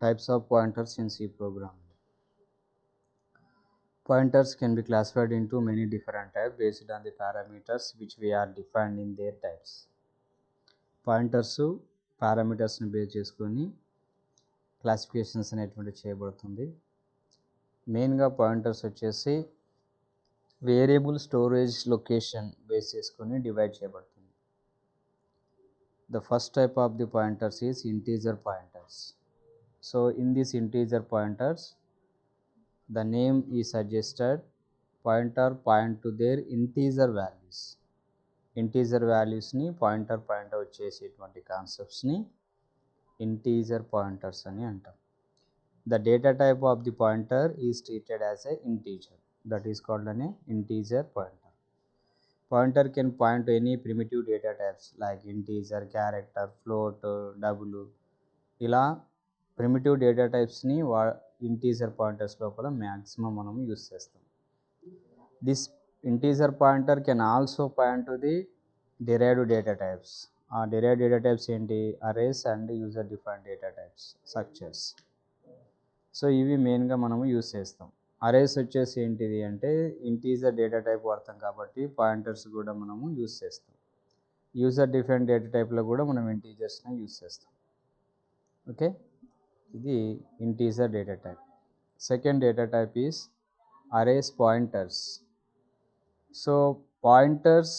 Types of pointers in C programming. Pointers can be classified into many different types based on the parameters which we are defined in their types. Pointers పారామీటర్స్ని base చేసుకొని classifications అనేటువంటి చేయబడుతుంది. మెయిన్గా pointers వచ్చేసి variable storage location base చేసుకొని divide చేయబడుతుంది. The first type of the pointers is integer pointers. So in this integer pointers the name is suggested pointer point to their integer values. Integer వాల్యూస్ని pointer out చేసేటువంటి కాన్సెప్ట్స్ని integer pointers అని అంటాం. The data type of the pointer is treated as a integer, that is called an integer pointer. Pointer can point to any primitive data types like integer, character, float, double. ఇలా primitive data టైప్స్ని integer pointers లోపల maximum మనం use చేస్తాం. This integer pointer can also point to the derived data types. ఆ derived data types ఏంటి? Arrays and user defined data types, structures. So ఇవి మెయిన్గా మనము యూస్ చేస్తాం. అరేస్ వచ్చేసి ఏంటిది అంటే ఇంటీజర్ డేటా టైప్ వాడతాం కాబట్టి పాయింటర్స్ కూడా మనము యూస్ చేస్తాం. యూజర్ డిఫైన్డ్ డేటా టైప్లో కూడా మనం ఇంటీజర్స్ని యూస్ చేస్తాం. ఓకే, ఇది integer data type. Second data type is arrays pointers. So pointers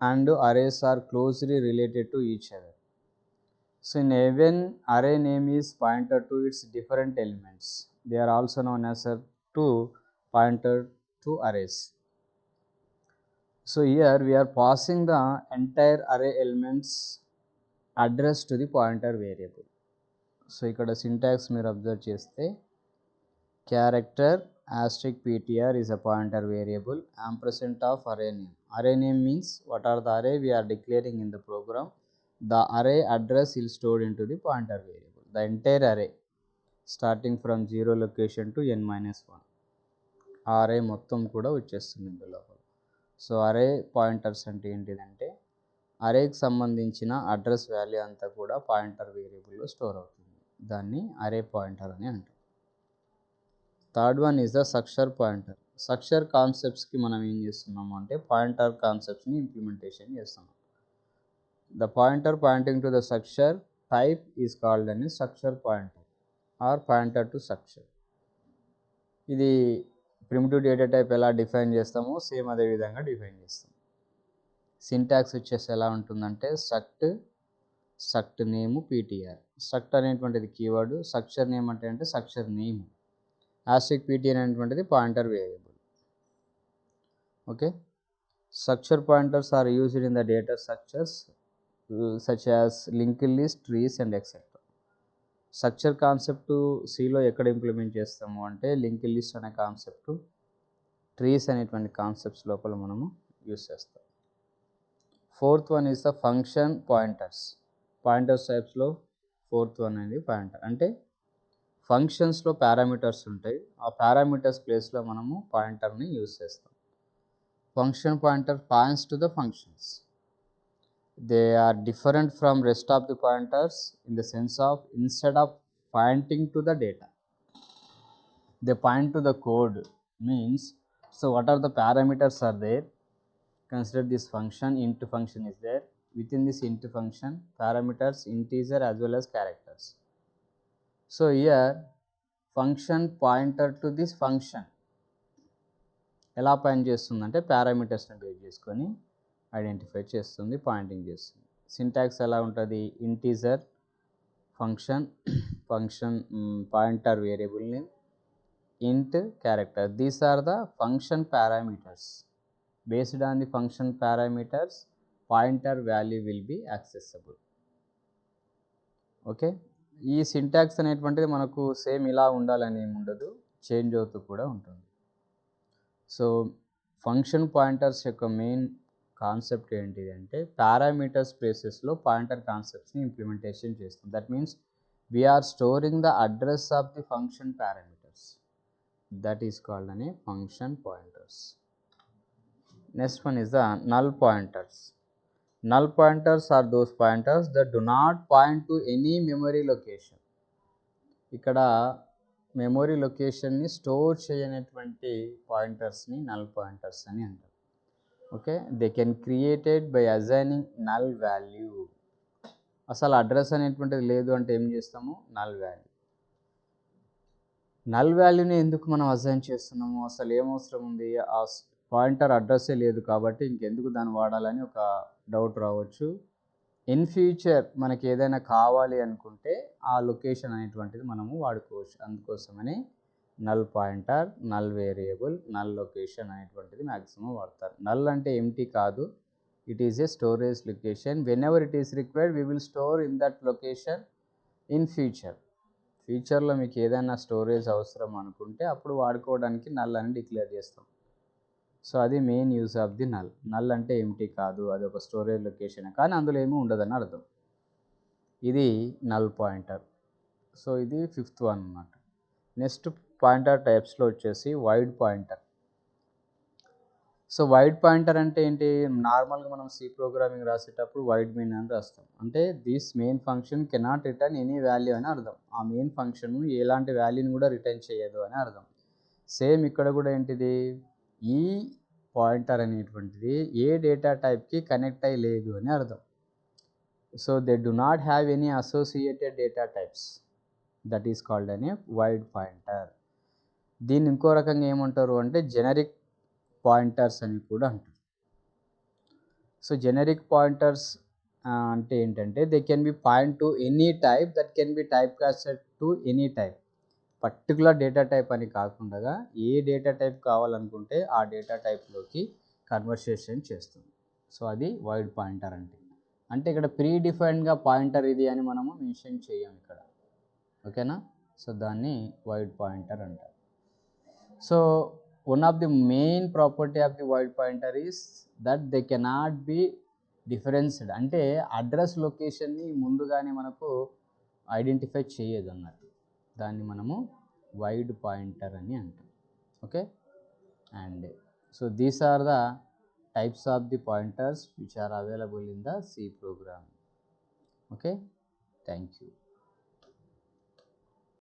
and arrays are closely related to each other. So in even array name is pointer to its different elements. They are also known as a to pointer to arrays. So here we are passing the entire array elements address to the pointer variable. So ikkada syntax మీరు observe చేస్తే character asterisk ptr is a pointer variable ampersand of array name. Array name means what are the array we are declaring in the program. The array address is stored into the pointer variable. The entire array starting from 0 location to n-1 array మొత్తం కూడా వచ్చేస్తుంది ఇందులో. So అరే pointers అంటే ఏంటిదంటే అరేకి సంబంధించిన address value అంతా కూడా పాయింటర్ వేరియబుల్లో స్టోర్ అవుతుంది. దాన్ని అరే పాయింటర్ అని అంటాం. Third one is the structure pointer. Structure కాన్సెప్ట్స్కి మనం ఏం చేస్తున్నాము అంటే పాయింటర్ కాన్సెప్ట్స్ని ఇంప్లిమెంటేషన్ చేస్తున్నాం. The pointer pointing to the structure type is called అని structure pointer or pointer to structure. ఇది ప్రిమిటివ్ డేటా టైప్ ఎలా డిఫైన్ చేస్తామో సేమ్ అదే విధంగా డిఫైన్ చేస్తాం. సింటాక్స్ వచ్చేసి ఎలా ఉంటుందంటే స్ట్రక్ట్ నేమ్ పీటీఆర్. స్ట్రక్ట్ అనేటువంటిది కీవర్డ్, స్ట్రక్చర్ నేమ్ అంటే స్ట్రక్చర్ నేమ్, asterisk ptr అనేటువంటిది pointer variable. Okay, structure pointers are used in the data structures such as linked list, trees and etcetera. Structure concept సిలో ఎక్కడ implement చేస్తాము అంటే linked list అనే concept, trees అనేటువంటి concepts లోపల మనము యూస్ చేస్తాం. Fourth one is the function pointers. Pointers టైప్స్లో ఫోర్త్ వన్ అనేది పాయింటర్. అంటే ఫంక్షన్స్లో పారామీటర్స్ ఉంటాయి, ఆ పారామీటర్స్ ప్లేస్లో మనము పాయింటర్ని యూస్ చేస్తాం. Function pointer points to the functions. They are different from rest of the pointers in the sense of instead of pointing to the data they point to the code means. So what are the parameters are there? consider this function int function is there. Within this int function parameters integer as well as characters. So here function pointer to this function ఎలా point చేస్తుంది అంటే పారామీటర్స్ని base చేసుకొని identify చేస్తుంది, Poynting చేస్తుంది. Syntax ఎలా ఉంటుంది? Integer function pointer variable name int character. These are the function parameters. Based on the function parameters pointer value will be accessible. Okay, ఈ syntax అనేటువంటిది మనకు సేమ్ ఇలా ఉండాలని ఏమి ఉండదు, చేంజ్ అవుతూ కూడా ఉంటుంది. సో ఫంక్షన్ పాయింటర్స్ యొక్క మెయిన్ కాన్సెప్ట్ ఏంటిది అంటే పారామీటర్స్ ప్లేసెస్లో పాయింటర్ కాన్సెప్ట్స్ని ఇంప్లిమెంటేషన్ చేస్తుంది. That means we're storing the address of the function parameters. That is called అనే function pointers. Next one is the null pointers. null pointers are those pointers that do not point to any memory location. ఇక్కడ memory లొకేషన్ని store చేయనటువంటి పాయింటర్స్ని null pointers అని అంటారు. Okay, they can created by assigning null value. అసలు address అనేటువంటిది లేదు అంటే ఏం చేస్తాము, నల్ వాల్యూ. నల్ వాల్యూని ఎందుకు మనం అసైన్ చేస్తున్నాము, అసలు ఏమవసరం ఉంది, ఆ పాయింటర్ అడ్రస్సే లేదు కాబట్టి ఇంకెందుకు దాన్ని వాడాలని ఒక డౌట్ రావచ్చు. ఇన్ ఫ్యూచర్ మనకి ఏదైనా కావాలి అనుకుంటే ఆ లొకేషన్ అనేటువంటిది మనము వాడుకోవచ్చు. అందుకోసమని null pointer, null variable, null location అనేటువంటిది మ్యాక్సిమం వాడతారు. నల్ అంటే ఎంటీ కాదు, it is a storage location. When ever it is required we will store in that location in future. ఫ్యూచర్లో మీకు ఏదైనా స్టోరేజ్ అవసరం అనుకుంటే అప్పుడు వాడుకోవడానికి నల్ అని డిక్లేర్ చేస్తాం. సో అది main use of the null. Null అంటే ఎంటీ కాదు, అది ఒక స్టోరేజ్ లొకేషన్, కానీ అందులో ఏమీ ఉండదని అర్థం. ఇది నల్ పాయింటర్. సో ఇది 5th వన్ అన్నమాట. నెక్స్ట్ పాయింటర్ టైప్స్లో వచ్చేసి wide pointer. So wide pointer అంటే ఏంటి, నార్మల్గా మనం సి ప్రోగ్రామింగ్ రాసేటప్పుడు వైడ్ మెయిన్ అని రాస్తాం. అంటే this main function cannot return any value అని అర్థం. ఆ మెయిన్ ఫంక్షన్ ఎలాంటి వాల్యూని కూడా రిటర్న్ చేయదు అని అర్థం. సేమ్ ఇక్కడ కూడా ఏంటిది, ఈ పాయింటర్ అనేటువంటిది ఏ డేటా టైప్కి కనెక్ట్ అయ్యి లేదు అని అర్థం. So they do not have any associated data types, that is called అనే వైడ్ పాయింటర్. దీన్ని ఇంకో రకంగా ఏమంటారు అంటే జెనరిక్ పాయింటర్స్ అని కూడా అంటారు. సో జెనరిక్ పాయింటర్స్ అంటే ఏంటంటే they can be point to any type that can be type casted to any type. Particular data type అని కాకుండా ఏ డేటా టైప్ కావాలనుకుంటే ఆ డేటా టైప్లోకి కన్వర్సేషన్ చేస్తుంది. సో అది వైడ్ పాయింటర్ అంటే. అంటే ఇక్కడ ప్రీ డిఫైన్డ్గా పాయింటర్ ఇది అని మనము మెన్షన్ చేయం ఇక్కడ. ఓకేనా, సో దాన్ని వైడ్ పాయింటర్ అంటారు. So one of the main property of the void pointer is that they cannot be differenced. అంటే అడ్రస్ లొకేషన్ని ముందుగానే మనకు ఐడెంటిఫై చేయదు అన్నట్టు. దాన్ని మనము వైడ్ పాయింటర్ అని అంటాం. Okay, and so these are the types of the pointers which are available in the C program. Okay, thank you.